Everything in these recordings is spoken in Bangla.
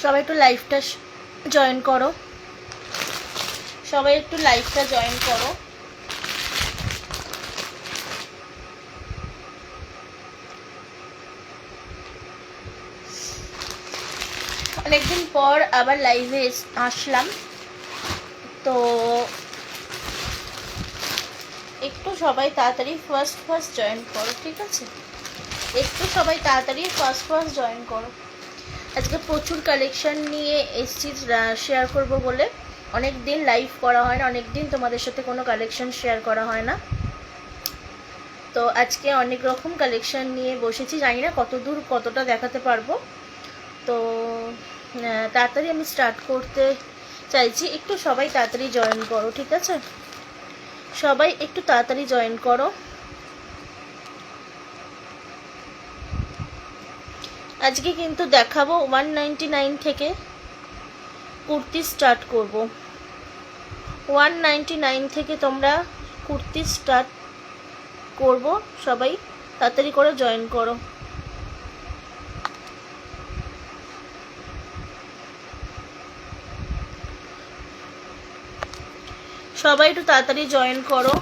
সবাই একটু লাইভটা জয়েন করো, সবাই একটু লাইভটা জয়েন করো। অনেকদিন পর আবার লাইভে আসলাম, তো একটু সবাই তাড়াতাড়ি ফার্স্ট জয়েন করো, ঠিক আছে? একটু সবাই তাড়াতাড়ি ফার্স্ট জয়েন করো। আজকে প্রচুর কালেকশন নিয়ে এসছি শেয়ার করব বলে। অনেক দিন লাইভ করা হয় না, অনেক দিন তোমাদের সাথে কোনো কালেকশন শেয়ার করা হয় না, তো আজকে অনেক রকম কালেকশন নিয়ে বসেছি। জানি না কত দূর কতটা দেখাতে পারবো, তো তাড়াতাড়ি আমি স্টার্ট করতে চাইছি। একটু সবাই তাড়াতাড়ি জয়েন করো, ঠিক আছে? সবাই একটু তাড়াতাড়ি জয়েন করো। আজকে কিন্তু দেখাবো 199 থেকে কুর্তি স্টার্ট করব। 199 থেকে তোমরা কুর্তি স্টার্ট করব, সবাই তাড়াতাড়ি করে জয়েন করো। সবাই একটু তাড়াতাড়ি জয়েন করো।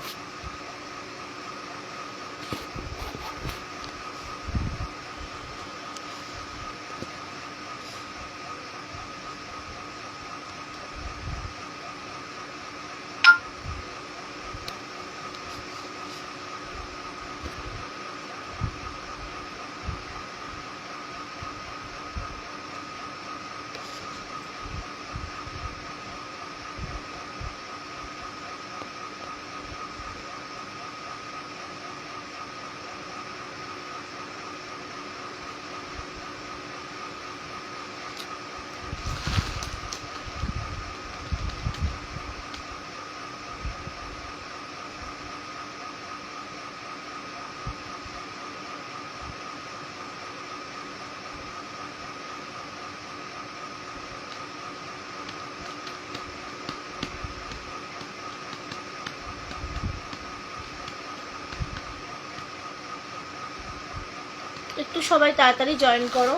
একটু সবাই তাড়াতাড়ি জয়েন করো।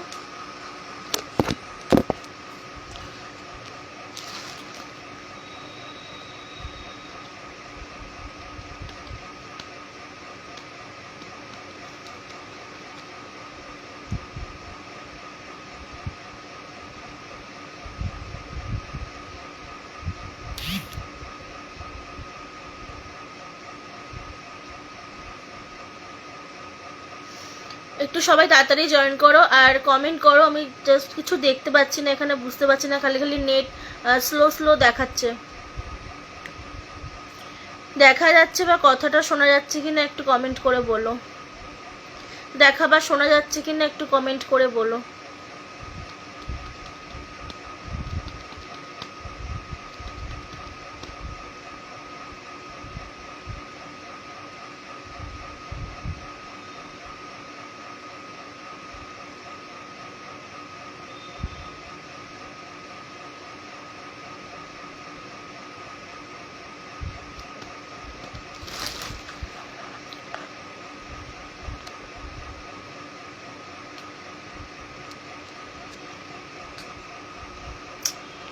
একটু সবাই তাড়াতাড়ি জয়েন করো আর কমেন্ট করো। আমি জাস্ট কিছু দেখতে পাচ্ছি না এখানে, বুঝতে পারছি না, খালি খালি নেট স্লো দেখাচ্ছে। দেখা যাচ্ছে বা কথাটা শোনা যাচ্ছে কিনা একটু কমেন্ট করে বলো। দেখা বা শোনা যাচ্ছে কিনা একটু কমেন্ট করে বলো।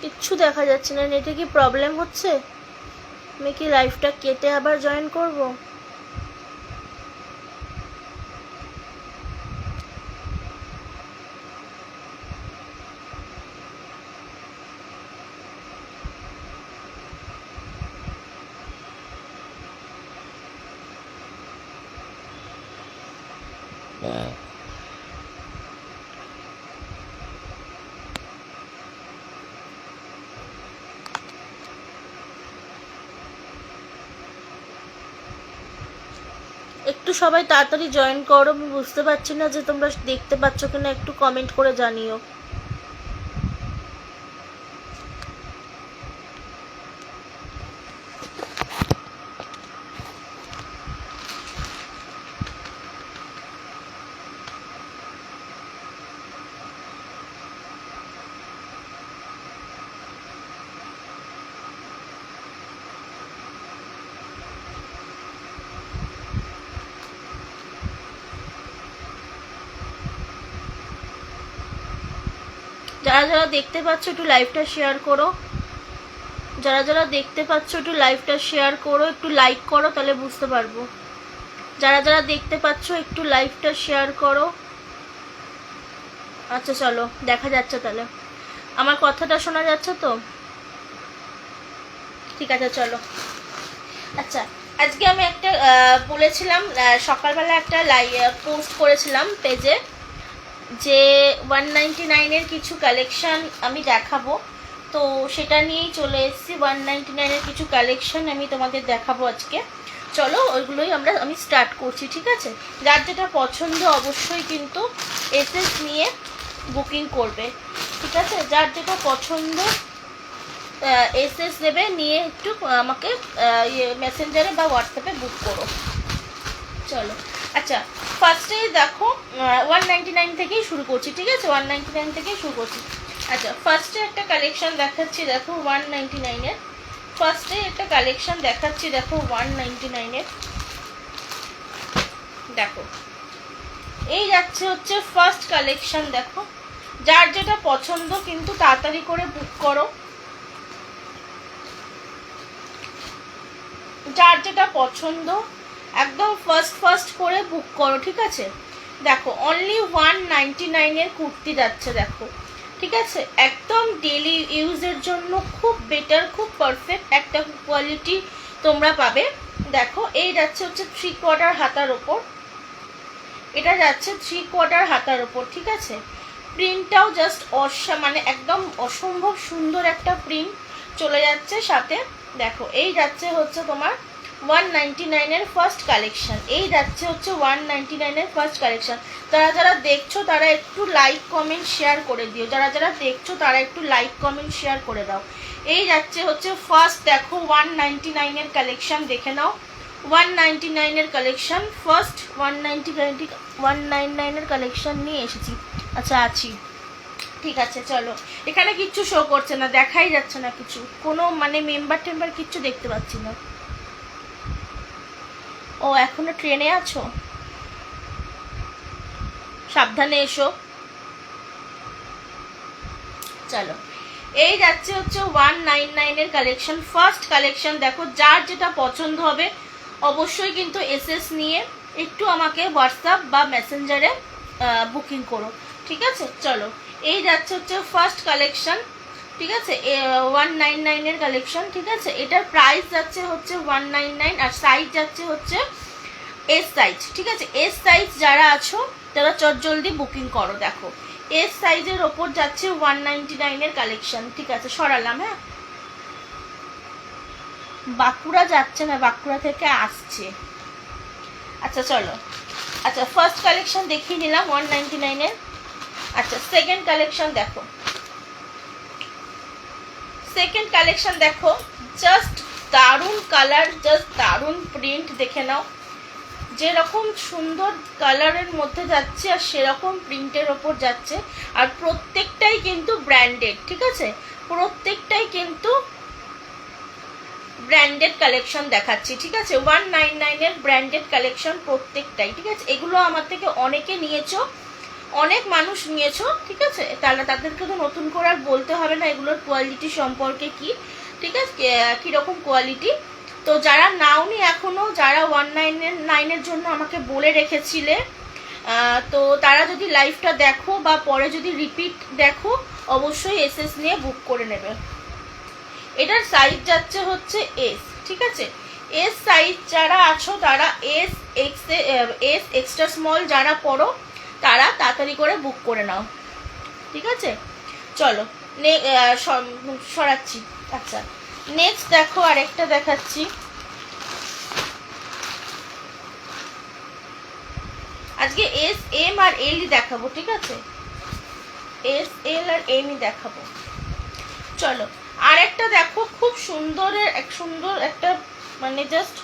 কিচ্ছু দেখা যাচ্ছে না, নেটে কি প্রবলেম হচ্ছে? আমি কি লাইভটা কেটে আবার জয়েন করব? একটু সবাই তাড়াতাড়ি জয়েন করো। আমি বুঝতে পারছি না যে তোমরা দেখতে পাচ্ছ কিনা, একটু কমেন্ট করে জানিও। যারা যারা দেখতে পাচ্ছ একটু লাইভটা শেয়ার করো, যারা যারা দেখতে পাচ্ছ একটু লাইভটা শেয়ার করো, একটু লাইক করো, তাহলে বুঝতে পারবো। যারা যারা দেখতে পাচ্ছ একটু লাইভটা শেয়ার করো। আচ্ছা চলো, দেখা যাচ্ছে তাহলে, আমার কথাটা শোনা যাচ্ছে তো? ঠিক আছে চলো। আচ্ছা, আজকে আমি একটা বলেছিলাম, সকালবেলা একটা পোস্ট করেছিলাম পেজে যে 199-এর কিছু কালেকশন আমি দেখাবো, তো সেটা নিয়েই চলে এসেছি। 199-এর কিছু কালেকশন আমি তোমাদের দেখাবো আজকে। চলো ওইগুলোই আমি স্টার্ট করছি, ঠিক আছে? যার যেটা পছন্দ অবশ্যই কিন্তু এসএস নিয়ে বুকিং করবে, ঠিক আছে? যার যেটা পছন্দ এসএস নেবে, নিয়ে একটু আমাকে মেসেঞ্জারে বা হোয়াটসঅ্যাপে বুক করো। চলো, আচ্ছা ফার্স্টে দেখো 199 থেকেই শুরু করছি, ঠিক আছে? 199 থেকেই শুরু করছি। আচ্ছা, ফার্স্টে একটা কালেকশন দেখাচ্ছি, দেখো 199-এর। ফার্স্টে একটা কালেকশন দেখাচ্ছি, দেখো 199-এর। দেখো এই যাচ্ছে হচ্ছে ফার্স্ট কালেকশন। দেখো যার যেটা পছন্দ কিন্তু তাড়াতাড়ি করে বুক করো, যার যেটা পছন্দ একদম ফার্স্ট করে বুক করো, ঠিক আছে? দেখো অনলি 199-এর কুর্তি যাচ্ছে, দেখো, ঠিক আছে? একদম ডেলি ইউজের জন্য খুব বেটার, খুব পারফেক্ট একটা কোয়ালিটি তোমরা পাবে। দেখো এই যাচ্ছে হচ্ছে 3/4 হাতার ওপর, এটা যাচ্ছে 3/4 হাতার ওপর, ঠিক আছে? প্রিন্টটাও জাস্ট মানে একদম অসম্ভব সুন্দর একটা প্রিন্ট চলে যাচ্ছে সাথে। দেখো এই যাচ্ছে হচ্ছে তোমার 199-এর ফার্স্ট কালেকশন, এই যাচ্ছে হচ্ছে 199-এর ফার্স্ট কালেকশন। যারা যারা দেখছো তারা একটু লাইক কমেন্ট শেয়ার করে দিও, যারা যারা দেখছো তারা একটু লাইক কমেন্ট শেয়ার করে দাও। এই যাচ্ছে হচ্ছে ফার্স্ট, দেখো 199-এর কালেকশন দেখে নাও। 199-এর কালেকশন ফার্স্ট, 199-এর কালেকশন নিয়ে এসেছি। আচ্ছা আছি, ঠিক আছে চলো। এখানে কিচ্ছু শো করছে না, দেখাই যাচ্ছে না কিছু, কোনো মানে মেম্বার টেম্বার কিচ্ছু দেখতে পাচ্ছি না। ও এখনো ট্রেনে আছো, সাবধানে এসো। চলো এই যাচ্ছে হচ্ছে 199-এর কালেকশন ফার্স্ট কালেকশন। দেখো যার যেটা পছন্দ হবে অবশ্যই কিন্তু এসএস নিয়ে একটু আমাকে হোয়াটসঅ্যাপ বা মেসেঞ্জারে বুকিং করো, ঠিক আছে? চলো এই যাচ্ছে হচ্ছে ফার্স্ট কালেকশন, ঠিক আছে? 199-এর কালেকশন, ঠিক আছে? এটার প্রাইস যাচ্ছে হচ্ছে 199 আর সাইজ যাচ্ছে হচ্ছে এস সাইজ, ঠিক আছে? এস সাইজ যারা আছো তারা চটজলদি বুকিং করো। দেখো এস সাইজের ওপর যাচ্ছে 199-এর কালেকশন, ঠিক আছে? সরালাম, হ্যাঁ, বাঁকুড়া যাচ্ছে না, বাঁকুড়া থেকে আসছে। আচ্ছা চলো, আচ্ছা ফার্স্ট কালেকশন দেখিয়ে নিলাম 199-এর। আচ্ছা সেকেন্ড কালেকশন দেখো, সেকেন্ড কালেকশন দেখো, জাস্ট দারুণ কালার, জাস্ট দারুণ প্রিন্ট, দেখে নাও। যেরকম সুন্দর কালারের মধ্যে যাচ্ছে আর সেরকম প্রিন্টের ওপর যাচ্ছে, আর প্রত্যেকটাই কিন্তু ব্র্যান্ডেড, ঠিক আছে? প্রত্যেকটাই কিন্তু ব্র্যান্ডেড কালেকশন দেখাচ্ছি, ঠিক আছে? 199-এর ব্র্যান্ডেড কালেকশন প্রত্যেকটাই, ঠিক আছে? এগুলো আমার থেকে অনেকে নিয়েছো, অনেক মানুষ নিয়েছো, ঠিক আছে? তাহলে তাদেরকে তো নতুন করে আর বলতে হবে না এগুলোর কোয়ালিটি সম্পর্কে কি, ঠিক আছে? কীরকম কোয়ালিটি। তো যারা নাওনি এখনো, যারা 199-এর জন্য আমাকে বলে রেখেছিলে, তো তারা যদি লাইভটা দেখো বা পরে যদি রিপিট দেখো অবশ্যই এসএস নিয়ে বুক করে নেবে। এটার সাইজ যাচ্ছে হচ্ছে এস, ঠিক আছে? এস সাইজ যারা আছো তারা এস এক্সট্রা স্মল যারা পড়ো তারা তাড়াতাড়ি করে বুক করে নাও, ঠিক আছে? চলো সরাচ্ছি। আচ্ছা নেক্সট দেখো আরেকটা দেখাচ্ছি। আজকে এস এম আর এলই দেখাবো, ঠিক আছে? এস এল আর এমই দেখাবো। চলো আর একটা দেখো, খুব সুন্দরের সুন্দর একটা মানে জাস্ট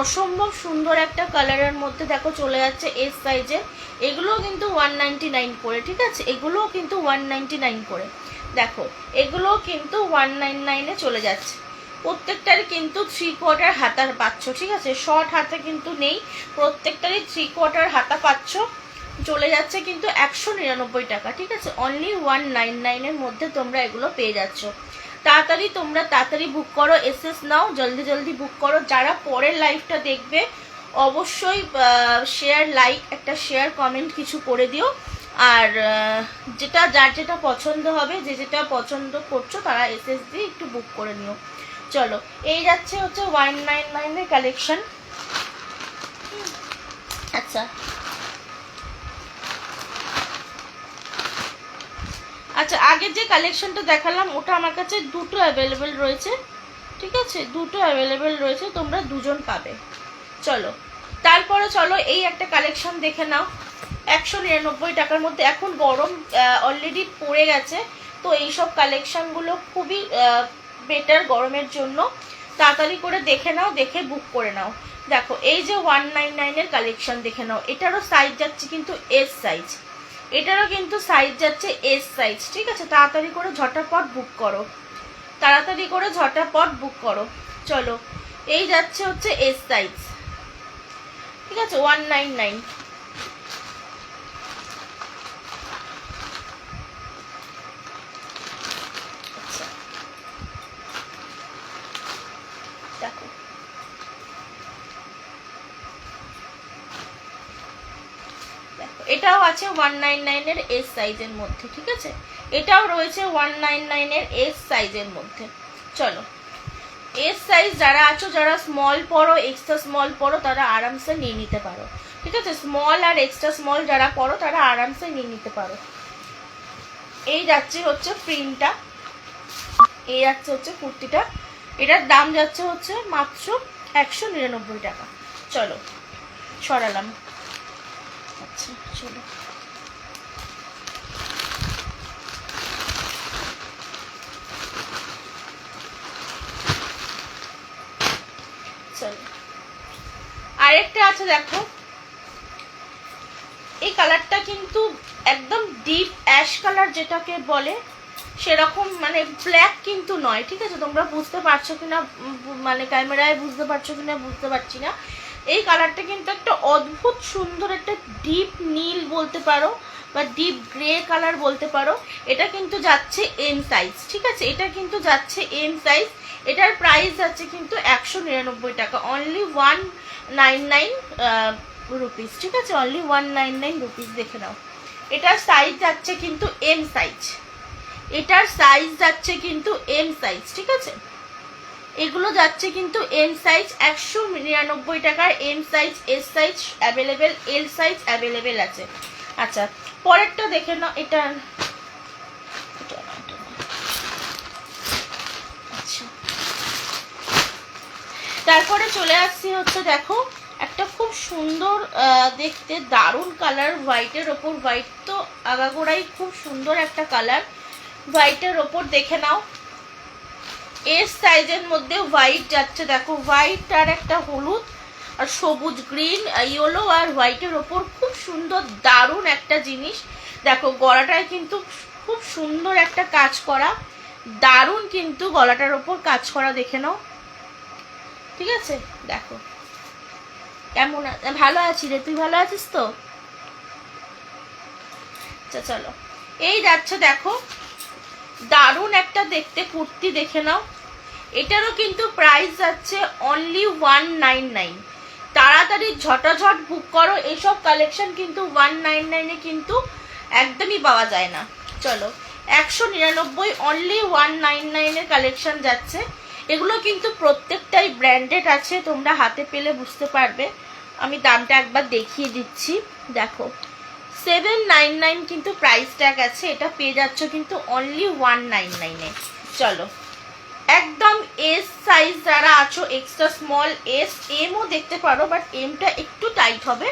অসম্ভব সুন্দর একটা কালারের মধ্যে দেখো চলে যাচ্ছে এস সাইজে। এগুলোও কিন্তু 199 করে, ঠিক আছে? এগুলোও কিন্তু 199 করে। দেখো এগুলোও কিন্তু 199-এ চলে যাচ্ছে। প্রত্যেকটারই কিন্তু 3/4 হাতা পাচ্ছ, ঠিক আছে? শর্ট হাতা কিন্তু নেই, প্রত্যেকটারই 3/4 হাতা পাচ্ছ। চলে যাচ্ছে কিন্তু 199 টাকা, ঠিক আছে। অনলি 199 এর মধ্যে তোমরা এগুলো পেয়ে যাচ্ছ। তাড়াতাড়ি বুক করো, এসএস নাও, জলদি জলদি বুক করো। যারা পরের লাইভটা দেখবে অবশ্যই একটা শেয়ার কমেন্ট কিছু করে দিও। আর যার যেটা পছন্দ হবে, যেটা পছন্দ করছো তারা এসএস দিয়ে একটু বুক করে নিও। চলো, এই যাচ্ছে হচ্ছে 199 এর কালেকশন। আচ্ছা আচ্ছা, আগের যে কালেকশনটা দেখালাম ওটা আমার কাছে দুটো অ্যাভেলেবেল রয়েছে, ঠিক আছে, দুটো অ্যাভেলেবেল রয়েছে, তোমরা দুজন পাবে। চলো তারপরে চলো এই একটা কালেকশন দেখে নাও 199 টাকার মধ্যে। এখন গরম অলরেডি পড়ে গেছে, তো এইসব কালেকশনগুলো খুবই বেটার গরমের জন্য। তাড়াতাড়ি করে দেখে নাও, দেখে বুক করে নাও। দেখো এই যে 199 এর কালেকশন দেখে নাও, এটারও সাইজ যাচ্ছে কিন্তু এস সাইজ, এটারও কিন্তু সাইজ যাচ্ছে এস সাইজ, ঠিক আছে। তাড়াতাড়ি করে ঝটাপট বুক করো, তাড়াতাড়ি করে ঝটাপট বুক করো। চলো, এই যাচ্ছে হচ্ছে এস সাইজ, ঠিক আছে, 199। আচ্ছা দেখো, এটাও আছে 199 এর এস সাইজের মধ্যে, ঠিক আছে। এটাও রয়েছে 199 এর এস সাইজের মধ্যে। চলো, এস সাইজ যারা আছো, যারা স্মল পরো, এক্সট্রা স্মল পরো, তারা আরামসে নিয়ে নিতে পারো, ঠিক আছে। স্মল আর এক্সট্রা স্মল যারা পরো তারা আরামসে নিয়ে নিতে পারো। এই যাচ্ছে হচ্ছে প্রিন্টটা, এই যাচ্ছে হচ্ছে কুর্তিটা, এটার দাম যাচ্ছে হচ্ছে মাত্র 199 টাকা। চলো সরালাম। আচ্ছা চলো, চলো আরেকটা আছে দেখো, এই কালারটা কিন্তু একদম ডিপ অ্যাশ কালার যেটাকে বলে সেরকম, মানে ব্ল্যাক কিন্তু নয়, ঠিক আছে। তোমরা বুঝতে পারছো কিনা, মানে ক্যামেরায় বুঝতে পারছো কিনা বুঝতে পারছি না। এই কালারটা কিন্তু একটা অদ্ভুত সুন্দর একটা ডিপ নীল বলতে পারো বা ডিপ গ্রে কালার বলতে পারো। এটা কিন্তু যাচ্ছে এম সাইজ, ঠিক আছে, এটা কিন্তু যাচ্ছে এম সাইজ। এটার প্রাইস যাচ্ছে কিন্তু 199 টাকা, অনলি 199 রুপিস, ঠিক আছে, অনলি 199 রুপিস। দেখে নাও, এটার সাইজ যাচ্ছে কিন্তু এম সাইজ, এটার সাইজ যাচ্ছে কিন্তু এম সাইজ, ঠিক আছে। এগুলো যাচ্ছে কিন্তু এম সাইজ, 199 টাকার M size, S size available, L size available আছে। আচ্ছা পরেরটা দেখে নাও, এটা আচ্ছা, তারপরে চলে আসছি হচ্ছে দেখো একটা খুব সুন্দর দেখতে দারুণ কালার, হোয়াইটের ওপর হোয়াইট, তো আগাগোড়াই খুব সুন্দর একটা কালার, হোয়াইটের ওপর দেখে নাও। এস সাইজের মধ্যে হোয়াইট যাচ্ছে, দেখো হোয়াইট আর একটা হলুদ আর সবুজ, গ্রিন, ইয়েলো আর হোয়াইটের ওপর খুব সুন্দর দারুণ একটা জিনিস। দেখো গলাটায় কিন্তু খুব সুন্দর একটা কাজ করা, দারুণ কিন্তু গলাটার ওপর কাজ করা, দেখে নাও, ঠিক আছে। দেখো কেমন, ভালো আছি রে, তুই ভালো আছিস তো? আচ্ছা চলো, এই যাচ্ছে দেখো দারুণ একটা দেখতে কুর্তি, দেখে নাও। এটারও কিন্তু প্রাইস যাচ্ছে অনলি 199। তাড়াতাড়ি ঝটাঝট বুক করো, এইসব কালেকশন কিন্তু 199 কিন্তু একদমই পাওয়া যায় না। চলো 199, অনলি 199 এর কালেকশন যাচ্ছে। এগুলো কিন্তু প্রত্যেকটাই ব্র্যান্ডেড আছে, তোমরা হাতে পেলে বুঝতে পারবে। আমি দামটা একবার দেখিয়ে দিচ্ছি, দেখো 799 কিন্তু প্রাইস ট্যাগ আছে, এটা পেয়ে যাচ্ছ কিন্তু অনলি 199 এ। চলো একদম এস সাইজ যারা আছো, এক্সট্রা স্মল, এস, এমও দেখতে পারো, বাট এমটা একটু টাইট হবে।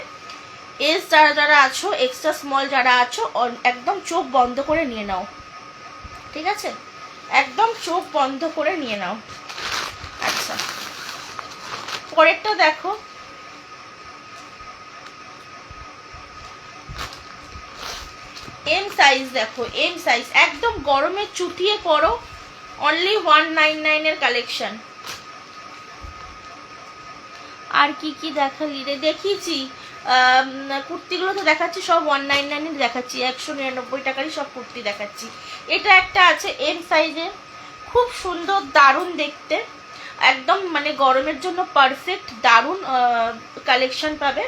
এস যারা আছো, এক্সট্রা স্মল যারা আছো, একদম চোখ বন্ধ করে নিয়ে নাও, ঠিক আছে, একদম চোখ বন্ধ করে নিয়ে নাও। আচ্ছা পরেরটা দেখো, এম সাইজ, দেখো এম সাইজ একদম গরমে চুটিয়ে পড়ো, অনলি 199 এর কালেকশন। আর কি কি দেখালি রে, দেখিয়েছি কুর্তিগুলো তো দেখাচ্ছি সব 199 দেখাচ্ছি, 199 টাকারই সব কুর্তি দেখাচ্ছি। এটা একটা আছে এম সাইজের, খুব সুন্দর দারুণ দেখতে, একদম মানে গরমের জন্য পারফেক্ট দারুণ কালেকশন পাবে।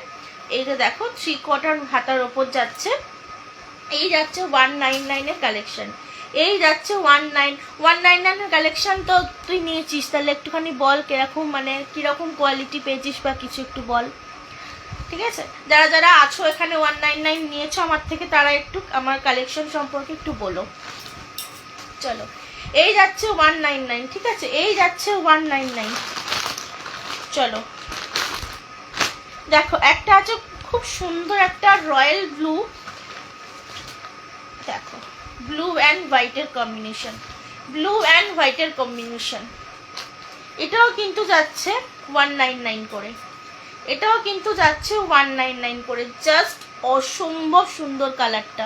এইটা দেখো 3/4 হাতার ওপর যাচ্ছে, এই যাচ্ছে 199 এর কালেকশন, এই যাচ্ছে 199 এর কালেকশন। তো তুই নিয়েছিস তাহলে একটুখানি বল কিরকম, মানে কিরকম কোয়ালিটি পেয়েছিস বা কিছু একটু বল, ঠিক আছে? যারা যারা আছো এখানে 199 নিয়েছো আমার থেকে, তারা একটু আমার কালেকশন সম্পর্কে একটু বলো। চলো, এই যাচ্ছে 199, ঠিক আছে, এই যাচ্ছে 199। চলো দেখো একটা আছে খুব সুন্দর একটা রয়্যাল ব্লু, দেখো ব্লু অ্যান্ড হোয়াইটের কম্বিনেশন, ব্লু অ্যান্ড হোয়াইটের কম্বিনেশন, এটাও কিন্তু যাচ্ছে 199 করে, এটাও কিন্তু যাচ্ছে 199 করে। জাস্ট অসম্ভব সুন্দর কালারটা,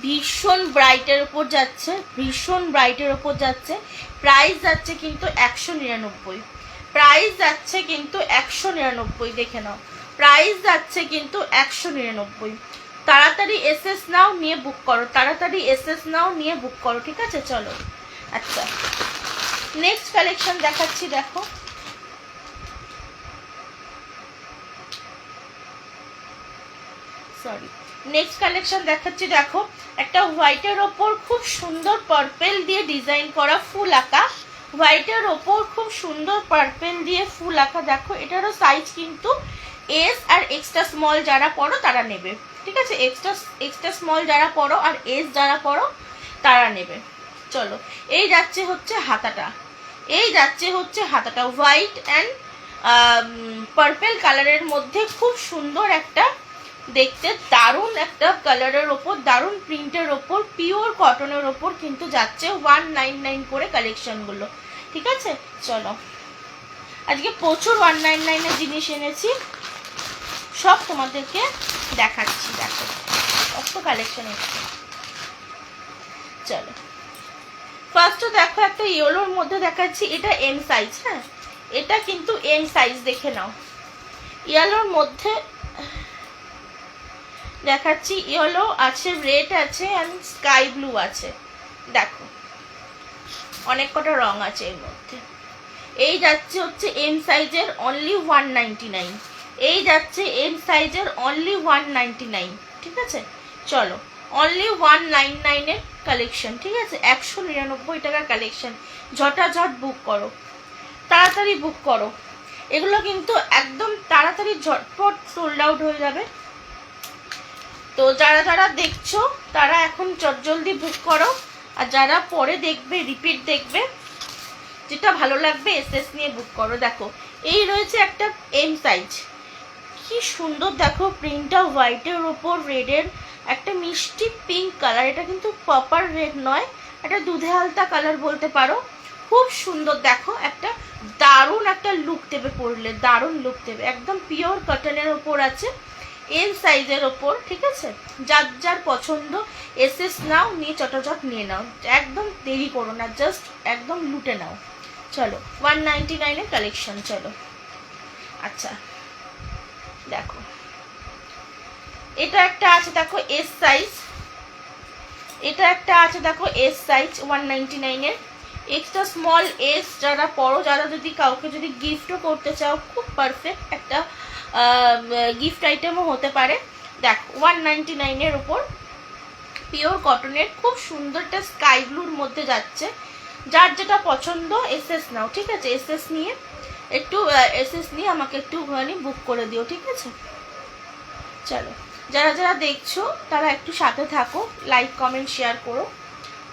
ভীষণ ব্রাইটের ওপর যাচ্ছে, ভীষণ ব্রাইটের ওপর যাচ্ছে। প্রাইস যাচ্ছে কিন্তু 199, প্রাইস যাচ্ছে কিন্তু 199, দেখে নাও প্রাইস যাচ্ছে কিন্তু 199। তাড়াতাড়ি এসএস নাও নিয়ে বুক করো, তাড়াতাড়ি এসএস নাও নিয়ে বুক করো, ঠিক আছে? চলো আচ্ছা নেক্সট কালেকশন দেখাচ্ছি, দেখো সরি নেক্সট কালেকশন দেখাচ্ছি। দেখো একটা হোয়াইটের ওপর খুব সুন্দর পার্পেল দিয়ে ডিজাইন করা ফুল আঁকা, হোয়াইটের ওপর খুব সুন্দর পার্পেল দিয়ে ফুল আঁকা। দেখো এটারও সাইজ কিন্তু এস আর এক্সট্রা স্মল যারা পড়ো তারা নেবে, ঠিক আছে? এক্সট্রা স্মল যারা পড়ো আর এস যারা পড়ো তারা নেবে। চলো এই যাচ্ছে হচ্ছে হাতাটা, এই যাচ্ছে হচ্ছে হাতাটা হোয়াইট অ্যান্ড পার্পেল কালারের মধ্যে খুব সুন্দর একটা দেখতে দারুণ একটা কালারের ওপর, দারুণ প্রিন্টের ওপর, পিওর কটনের ওপর কিন্তু যাচ্ছে 199 করে কালেকশনগুলো, ঠিক আছে? চলো আজকে প্রচুর 199 এর জিনিস এনেছি, সব তোমাদেরকে দেখাচ্ছি। দেখো কত কালেকশন এসছে। চলো ফার্স্টে দেখো একটা ইয়েলোর মধ্যে দেখাচ্ছি, এটা এম সাইজ, হ্যাঁ এটা কিন্তু এম সাইজ, দেখে নাও ইয়েলোর মধ্যে দেখাচ্ছি, ইয়েলো আছে, রেড আছে অ্যান্ড স্কাই ব্লু আছে। দেখো অনেক কটা রং আছে এর মধ্যে। এই যাচ্ছে হচ্ছে এম সাইজের অনলি 199, এই যাচ্ছে এম সাইজের অনলি 199, ঠিক আছে? চলো অনলি 199 এর কালেকশন, ঠিক আছে? 199 টাকার কালেকশন, ঝটাঝট বুক করো, তাড়াতাড়ি বুক করো, এগুলো কিন্তু একদম তাড়াতাড়ি ঝটপট সোল্ড আউট হয়ে যাবে। তো যারা যারা দেখছো তারা এখন জলদি বুক করো, আর যারা পরে দেখবে রিপিট দেখবে, যেটা ভালো লাগবে এসএস নিয়ে বুক করো। দেখো এই রয়েছে একটা এম সাইজ, কি সুন্দর দেখো প্রিন্টটা, হোয়াইটের ওপর রেডের একটা মিষ্টি পিঙ্ক কালার, এটা কিন্তু প্রপার রেড নয়, এটা দুধে হালতা কালার বলতে পারো, খুব সুন্দর। দেখো একটা দারুণ একটা লুক দেবে পরলে, দারুণ লুক দেবে, একদম পিওর কটনের ওপর আছে, এম সাইজের ওপর, ঠিক আছে? যার যার পছন্দ এসএস নাও, নিয়ে চটাচট নিয়ে নাও, একদম দেরি করো না, জাস্ট একদম লুটে নাও। চলো 199 এর কালেকশন। চলো আচ্ছা দেখো এটা একটা আছে, দেখো এস সাইজ, এটা একটা আছে দেখো এস সাইজ 199 এর, এক্সট্রা স্মল এস যারা পড়ো, যারা যদি কাউকে যদি গিফটও করতে চাও, খুব পারফেক্ট একটা গিফট আইটেমও হতে পারে। দেখো 199 এর উপর পিওর কটনের খুব সুন্দর একটা স্কাই ব্লুর মধ্যে যাচ্ছে, যার যেটা পছন্দ এসএস নাও, ঠিক আছে? এসএস নিয়ে একটু এসএস নিয়ে আমাকে একটুখানি বুক করে দিও, ঠিক আছে? চলো যারা যারা দেখছো তারা একটু সাথে থাকো, লাইক কমেন্ট শেয়ার করো,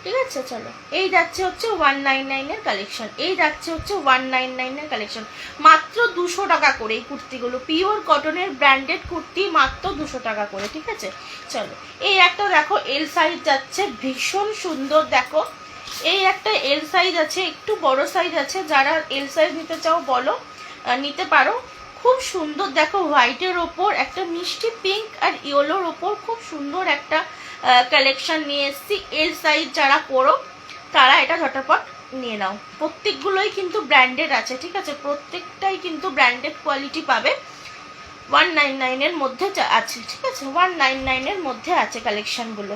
ঠিক আছে? চলো এই যাচ্ছে হচ্ছে 199 এর কালেকশন, এই যাচ্ছে হচ্ছে 199 এর কালেকশন, মাত্র 200 টাকা করে এই কুর্তিগুলো, পিওর কটনের ব্র্যান্ডেড কুর্তি, মাত্র 200 টাকা করে, ঠিক আছে? চলো এই একটা দেখো এল সাইজ যাচ্ছে, ভীষণ সুন্দর। দেখো এই একটা এল সাইজ আছে, একটু বড় সাইজ আছে, যারা এল সাইজ নিতে চাও বলো, নিতে পারো, খুব সুন্দর। দেখো হোয়াইটের ওপর একটা মিষ্টি পিঙ্ক আর ইয়েলোর ওপর খুব সুন্দর একটা কালেকশন নিয়ে এসেছি, এল সাইজ যারা পরো তারা এটা ঝটাপট নিয়ে নাও, প্রত্যেকগুলোই কিন্তু ব্র্যান্ডেড আছে, ঠিক আছে? প্রত্যেকটাই কিন্তু ব্র্যান্ডেড কোয়ালিটি পাবে, 199 এর মধ্যে আছে, ঠিক আছে, 199 এর মধ্যে আছে কালেকশনগুলো।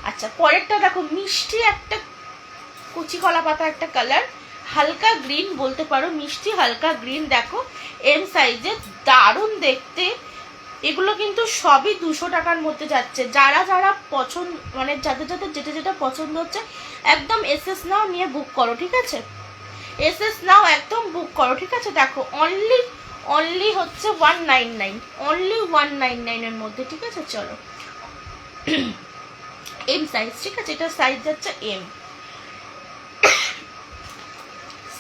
আচ্ছা, পরেরটা দেখো, মিষ্টি একটা কুচি কলা পাতা একটা কালার, হালকা গ্রিন বলতে পারো, মিষ্টি হালকা গ্রিন, দেখো এম সাইজে, দারুণ দেখতে। এগুলো কিন্তু সবই 200 টাকার মধ্যে যাচ্ছে। যারা যারা পছন্দ, মানে যাদের যাদের যেটা যেটা পছন্দ হচ্ছে, একদম এসএস নাও, নিয়ে বুক করো, ঠিক আছে, এসএস নাও, একদম বুক করো, ঠিক আছে। দেখো অনলি হচ্ছে 199, অনলি 199 এর মধ্যে, ঠিক আছে। চলো, এম সাইজ, ঠিক আছে, এটা সাইজ যাচ্ছে এম,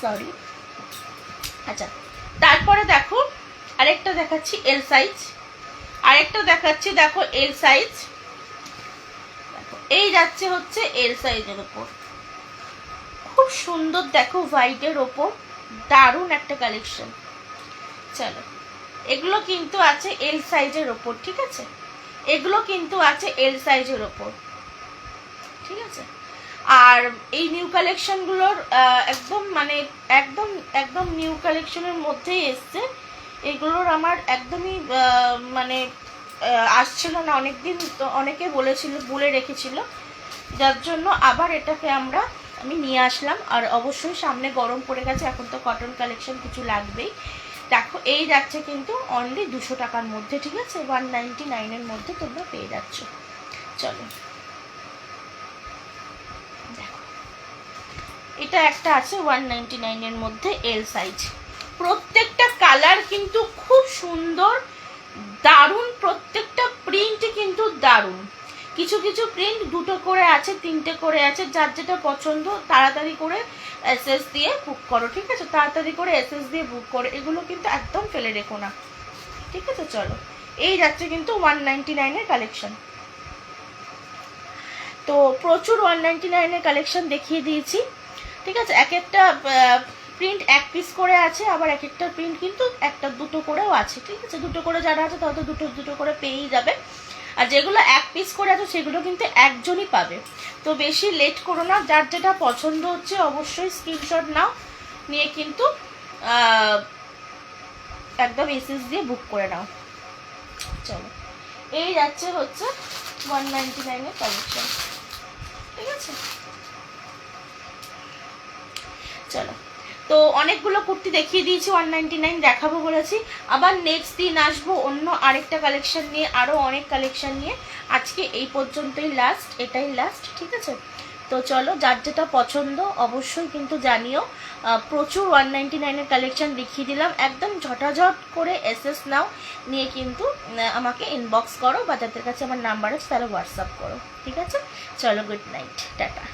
সরি। আচ্ছা, তারপরে দেখো আরেকটা দেখাচ্ছি এল সাইজ, আরেকটা দেখাচ্ছি, দেখো এল সাইজ, দেখো এই যাচ্ছে হচ্ছে এল সাইজের ওপর, খুব সুন্দর, দেখো হোয়াইটের ওপর, দারুণ একটা কালেকশন। চলো, এগুলো কিন্তু আছে এল সাইজের ওপর, ঠিক আছে, এগুলো কিন্তু আছে এল সাইজের ওপর, ঠিক আছে। আর এই নিউ কালেকশনগুলোর একদম মানে একদম একদম নিউ কালেকশনের মধ্যেই এসছে। এগুলোর আমার একদমই মানে আসছিল না অনেকদিন, তো অনেকে বলে রেখেছিল, যার জন্য আবার এটাকে আমি নিয়ে আসলাম। আর অবশ্যই সামনে গরম পড়ে গেছে, এখন তো কটন কালেকশন কিছু লাগবেই। দেখো এই যাচ্ছে কিন্তু অনলি 200 টাকার মধ্যে, ঠিক আছে, 199 এর মধ্যে তোমরা পেয়ে যাচ্ছ। চলো, দেখো এটা একটা আছে 199 এর মধ্যে এল সাইজ, প্রত্যেকটা কালার কিন্তু খুব সুন্দর, দারুণ, প্রত্যেকটা প্রিন্ট কিন্তু দারুণ। কিছু কিছু প্রিন্ট 2টো করে আছে, 3টে করে আছে, যার যেটা পছন্দ তাড়াতাড়ি করে এসএস দিয়ে বুক করো, ঠিক আছে, তাড়াতাড়ি করে এসএস দিয়ে বুক করো, এগুলো কিন্তু একদম ফেলে রেখো না, ঠিক আছে। চলো, এই যাচ্ছে কিন্তু 199 এর কালেকশন। তো প্রচুর 199 এর কালেকশন দেখিয়ে দিয়েছি, ঠিক আছে। এক একটা প্রিন্ট এক পিস করে আছে, আবার এক একটা প্রিন্ট কিন্তু একটা দুটো করেও আছে, ঠিক আছে। দুটো করে যারা আছে তারা তো দুটো দুটো করে পেয়েই যাবে, আর যেগুলো এক পিস করে আছে সেগুলো কিন্তু একজনই পাবে। তো বেশি লেট করো না, যার যেটা পছন্দ হচ্ছে অবশ্যই স্ক্রিনশট নাও, নিয়ে কিন্তু একদম এসএস দিয়ে বুক করে নাও। চলো, এই যাচ্ছে হচ্ছে 199 এর কালেকশন, ঠিক আছে। চলো, তো অনেকগুলো কুর্তি দেখিয়ে দিয়েছি, 199 দেখাবো বলেছি, আবার নেক্সট দিন আসবো অন্য আরেকটা কালেকশন নিয়ে, আরও অনেক কালেকশন নিয়ে। আজকে এই পর্যন্তই লাস্ট, এটাই লাস্ট, ঠিক আছে। তো চলো, যার যেটা পছন্দ অবশ্যই কিন্তু জানিও। প্রচুর 199 এর কালেকশন দেখিয়ে দিলাম, একদম ঝটাঝট করে এসএস নাও, নিয়ে কিন্তু আমাকে ইনবক্স করো, বা যাদের কাছে আমার নাম্বার আছে তারা হোয়াটসঅ্যাপ করো, ঠিক আছে। চলো, গুড নাইট, টাটা।